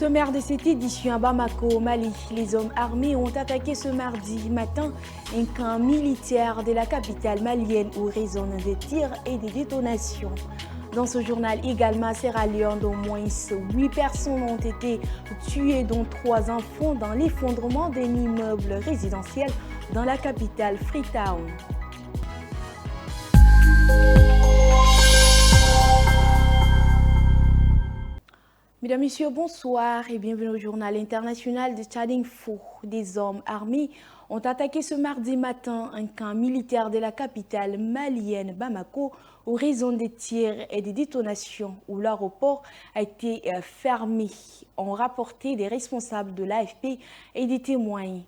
sommaire de cette édition à Bamako, au Mali, les hommes armés ont attaqué ce mardi matin un camp militaire de la capitale malienne où résonnent des tirs et des détonations. Dans ce journal également à Sierra Leone, au moins 8 personnes ont été tuées, dont 3 enfants, dans l'effondrement d'un immeuble résidentiel dans la capitale Freetown. Mesdames, Messieurs, bonsoir et bienvenue au journal international de Tchad Info. Des hommes armés ont attaqué ce mardi matin un camp militaire de la capitale malienne Bamako où raison des tirs et des détonations où l'aéroport a été fermé, ont rapporté des responsables de l'AFP et des témoins.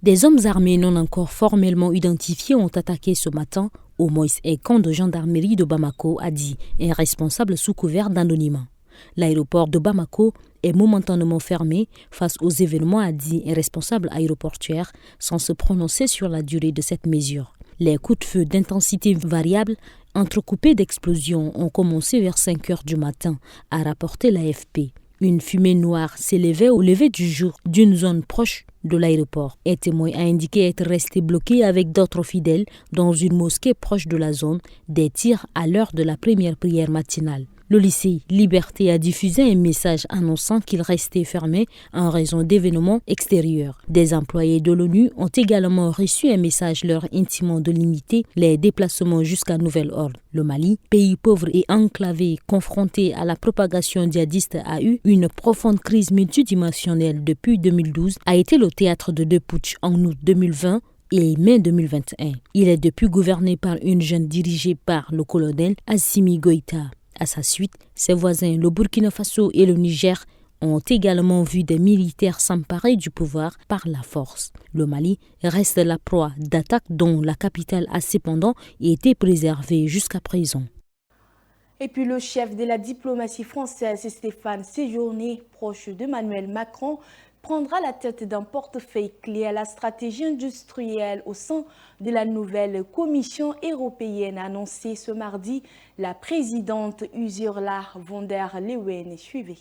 Des hommes armés non encore formellement identifiés ont attaqué ce matin au moins un camp de gendarmerie de Bamako, a dit un responsable sous couvert d'anonymat. L'aéroport de Bamako est momentanément fermé face aux événements, a dit un responsable aéroportuaire, sans se prononcer sur la durée de cette mesure. Les coups de feu d'intensité variable, entrecoupés d'explosions, ont commencé vers 5 heures du matin, a rapporté l'AFP. Une fumée noire s'élevait au lever du jour d'une zone proche de l'aéroport. Un témoin a indiqué être resté bloqué avec d'autres fidèles dans une mosquée proche de la zone, des tirs à l'heure de la première prière matinale. Le lycée Liberté a diffusé un message annonçant qu'il restait fermé en raison d'événements extérieurs. Des employés de l'ONU ont également reçu un message leur intimant de limiter les déplacements jusqu'à nouvel ordre. Le Mali, pays pauvre et enclavé confronté à la propagation djihadiste, a eu une profonde crise multidimensionnelle depuis 2012, a été le théâtre de 2 putschs en août 2020 et mai 2021. Il est depuis gouverné par une junte dirigée par le colonel Assimi Goïta. À sa suite, ses voisins, le Burkina Faso et le Niger, ont également vu des militaires s'emparer du pouvoir par la force. Le Mali reste la proie d'attaques dont la capitale a cependant été préservée jusqu'à présent. Et puis le chef de la diplomatie française, Stéphane Séjourné, proche d'Emmanuel Macron, prendra la tête d'un portefeuille clé à la stratégie industrielle au sein de la nouvelle Commission européenne annoncée ce mardi. La présidente Ursula von der Leyen suivait.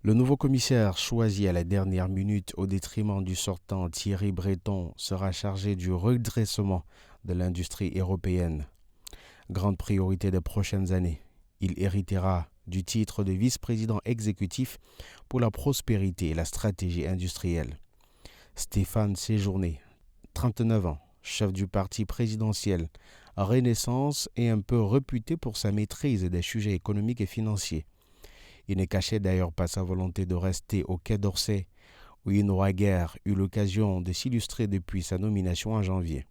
Le nouveau commissaire choisi à la dernière minute au détriment du sortant Thierry Breton sera chargé du redressement de l'industrie européenne. Grande priorité des prochaines années, il héritera du titre de vice-président exécutif pour la prospérité et la stratégie industrielle. Stéphane Séjourné, 39 ans, chef du parti présidentiel Renaissance et un peu réputé pour sa maîtrise des sujets économiques et financiers. Il ne cachait d'ailleurs pas sa volonté de rester au Quai d'Orsay, où il n'aura guère eu l'occasion de s'illustrer depuis sa nomination en janvier.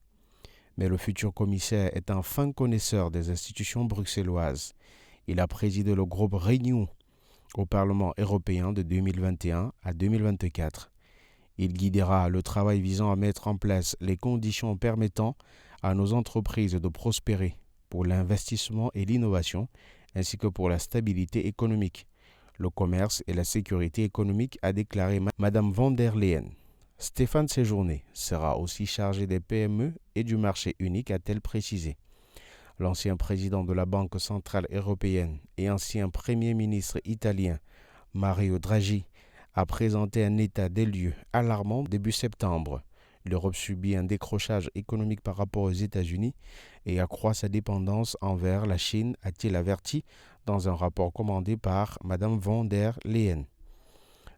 Mais le futur commissaire est un fin connaisseur des institutions bruxelloises. Il a présidé le groupe Renew au Parlement européen de 2021 à 2024. Il guidera le travail visant à mettre en place les conditions permettant à nos entreprises de prospérer pour l'investissement et l'innovation, ainsi que pour la stabilité économique, le commerce et la sécurité économique, a déclaré Mme von der Leyen. Stéphane Séjourné sera aussi chargé des PME et du marché unique, a-t-elle précisé. L'ancien président de la Banque centrale européenne et ancien premier ministre italien Mario Draghi a présenté un état des lieux alarmant début septembre. L'Europe subit un décrochage économique par rapport aux États-Unis et accroît sa dépendance envers la Chine, a-t-il averti dans un rapport commandé par Mme von der Leyen.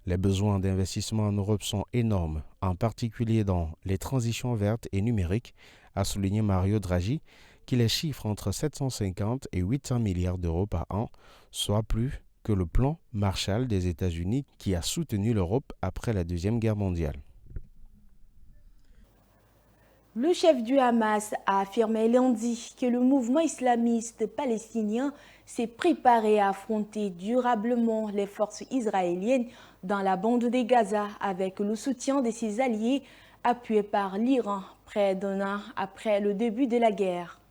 Les besoins d'investissement en Europe sont énormes, en particulier dans les transitions vertes et numériques, a souligné Mario Draghi, qui les chiffre entre 750 et 800 milliards d'euros par an, soit plus que le plan Marshall des États-Unis qui a soutenu l'Europe après la Deuxième Guerre mondiale. Le chef du Hamas a affirmé lundi que le mouvement islamiste palestinien s'est préparé à affronter durablement les forces israéliennes dans la bande de Gaza avec le soutien de ses alliés appuyés par l'Iran près d'un an après le début de la guerre.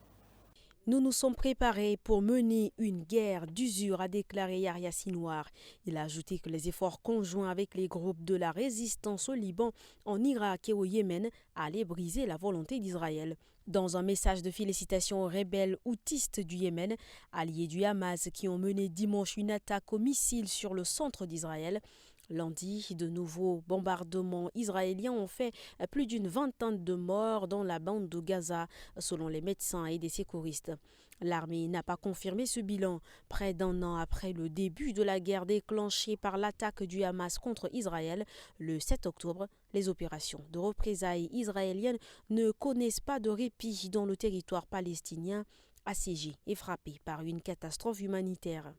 Nous nous sommes préparés pour mener une guerre d'usure, a déclaré Yahya Sinwar. Il a ajouté que les efforts conjoints avec les groupes de la résistance au Liban, en Irak et au Yémen allaient briser la volonté d'Israël. Dans un message de félicitations aux rebelles houthis du Yémen, alliés du Hamas, qui ont mené dimanche une attaque au missile sur le centre d'Israël, lundi, de nouveaux bombardements israéliens ont fait plus d'une vingtaine de morts dans la bande de Gaza, selon les médecins et des secouristes. L'armée n'a pas confirmé ce bilan. Près d'un an après le début de la guerre déclenchée par l'attaque du Hamas contre Israël, le 7 octobre, les opérations de représailles israéliennes ne connaissent pas de répit dans le territoire palestinien, assiégé et frappé par une catastrophe humanitaire.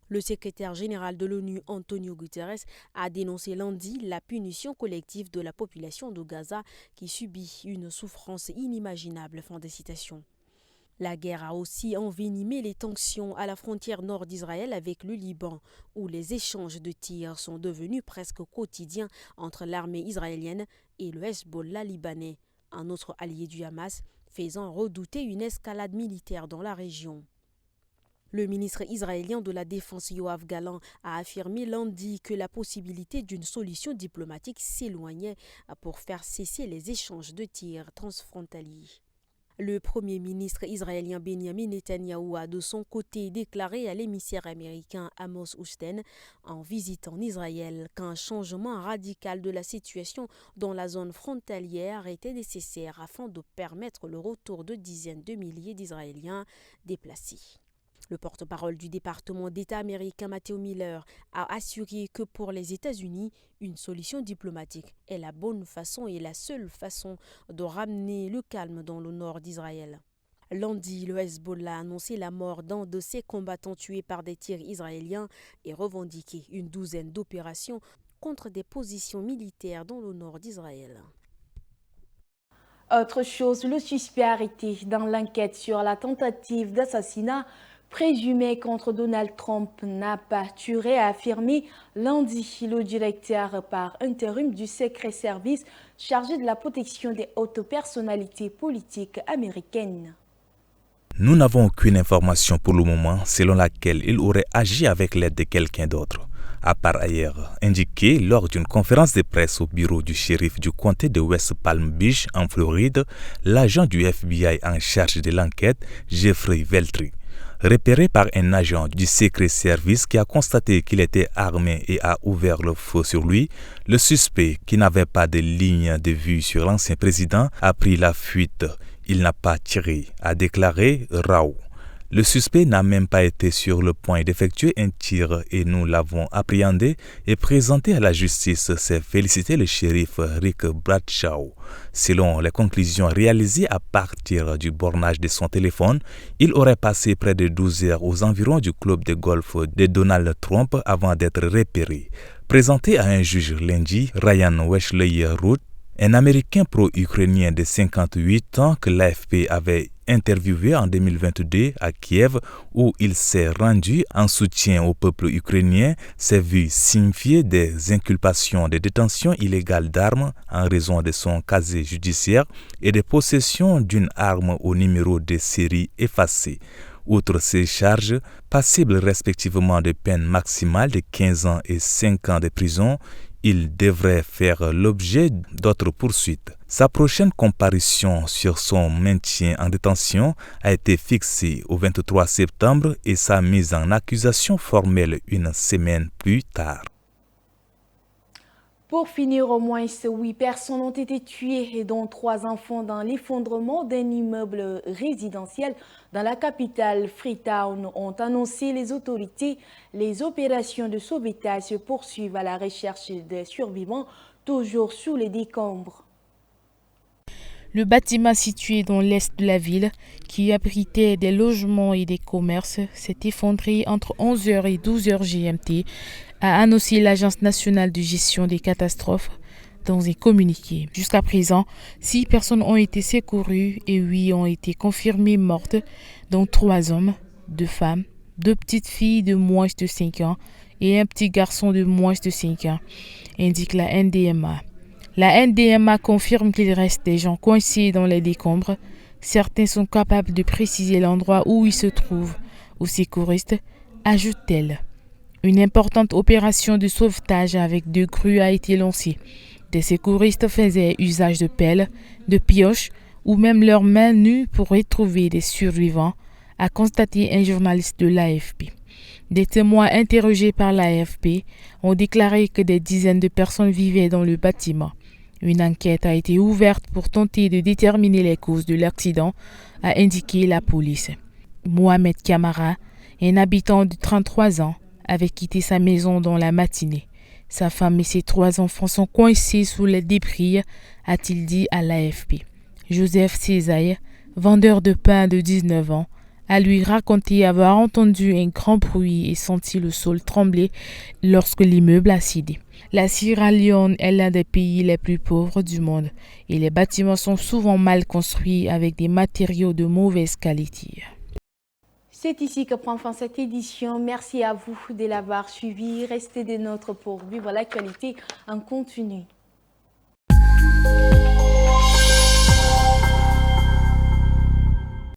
Le secrétaire général de l'ONU, Antonio Guterres, a dénoncé lundi la punition collective de la population de Gaza qui subit une souffrance inimaginable. Fin de citation. La guerre a aussi envenimé les tensions à la frontière nord d'Israël avec le Liban, où les échanges de tirs sont devenus presque quotidiens entre l'armée israélienne et le Hezbollah libanais, un autre allié du Hamas, faisant redouter une escalade militaire dans la région. Le ministre israélien de la Défense Yoav Gallant a affirmé lundi que la possibilité d'une solution diplomatique s'éloignait pour faire cesser les échanges de tirs transfrontaliers. Le premier ministre israélien Benjamin Netanyahou a de son côté déclaré à l'émissaire américain Amos Hochstein en visitant Israël qu'un changement radical de la situation dans la zone frontalière était nécessaire afin de permettre le retour de dizaines de milliers d'Israéliens déplacés. Le porte-parole du département d'État américain Matthew Miller a assuré que pour les États-Unis, une solution diplomatique est la bonne façon et la seule façon de ramener le calme dans le nord d'Israël. Lundi, le Hezbollah a annoncé la mort d'un de ses combattants tués par des tirs israéliens et revendiqué une douzaine d'opérations contre des positions militaires dans le nord d'Israël. Autre chose, le suspect arrêté dans l'enquête sur la tentative d'assassinat présumé contre Donald Trump n'a pas tué, a affirmé lundi le directeur par intérim du Secret Service chargé de la protection des hautes personnalités politiques américaines. Nous n'avons aucune information pour le moment selon laquelle il aurait agi avec l'aide de quelqu'un d'autre, a par ailleurs indiqué lors d'une conférence de presse au bureau du shérif du comté de West Palm Beach en Floride, l'agent du FBI en charge de l'enquête, Jeffrey Veltri. Repéré par un agent du Secret Service qui a constaté qu'il était armé et a ouvert le feu sur lui, le suspect, qui n'avait pas de ligne de vue sur l'ancien président, a pris la fuite. Il n'a pas tiré, a déclaré Rao. Le suspect n'a même pas été sur le point d'effectuer un tir et nous l'avons appréhendé et présenté à la justice, s'est félicité le shérif Rick Bradshaw. Selon les conclusions réalisées à partir du bornage de son téléphone, il aurait passé près de 12 heures aux environs du club de golf de Donald Trump avant d'être repéré. Présenté à un juge lundi, Ryan Wesley Root, un Américain pro-ukrainien de 58 ans que l'AFP avait interviewé en 2022 à Kiev, où il s'est rendu en soutien au peuple ukrainien, s'est vu signifier des inculpations de détention illégale d'armes en raison de son casier judiciaire et de possession d'une arme au numéro de série effacé. Outre ces charges, passibles respectivement de peines maximales de 15 ans et 5 ans de prison, il devrait faire l'objet d'autres poursuites. Sa prochaine comparution sur son maintien en détention a été fixée au 23 septembre et sa mise en accusation formelle une semaine plus tard. Pour finir, au moins 8 personnes ont été tuées, dont 3 enfants dans l'effondrement d'un immeuble résidentiel dans la capitale Freetown, ont annoncé les autorités. Les opérations de sauvetage se poursuivent à la recherche des survivants, toujours sous les décombres. Le bâtiment situé dans l'est de la ville, qui abritait des logements et des commerces, s'est effondré entre 11h et 12h GMT, a annoncé l'Agence nationale de gestion des catastrophes dans un communiqué. Jusqu'à présent, 6 personnes ont été secourues et 8 ont été confirmées mortes, dont 3 hommes, 2 femmes, 2 petites filles de moins de 5 ans et un petit garçon de moins de 5 ans, indique la NDMA. La NDMA confirme qu'il reste des gens coincés dans les décombres. Certains sont capables de préciser l'endroit où ils se trouvent. Aux secouristes, ajoute-t-elle. Une importante opération de sauvetage avec 2 crues a été lancée. Des secouristes faisaient usage de pelles, de pioches ou même leurs mains nues pour retrouver des survivants, a constaté un journaliste de l'AFP. Des témoins interrogés par l'AFP ont déclaré que des dizaines de personnes vivaient dans le bâtiment. Une enquête a été ouverte pour tenter de déterminer les causes de l'accident, a indiqué la police. Mohamed Kamara, un habitant de 33 ans, avait quitté sa maison dans la matinée. Sa femme et ses 3 enfants sont coincés sous les débris, a-t-il dit à l'AFP. Joseph Césaille, vendeur de pain de 19 ans, a lui raconté avoir entendu un grand bruit et senti le sol trembler lorsque l'immeuble a cédé. La Sierra Leone est l'un des pays les plus pauvres du monde et les bâtiments sont souvent mal construits avec des matériaux de mauvaise qualité. C'est ici que prend fin cette édition. Merci à vous de l'avoir suivi. Restez des nôtres pour vivre l'actualité en continu.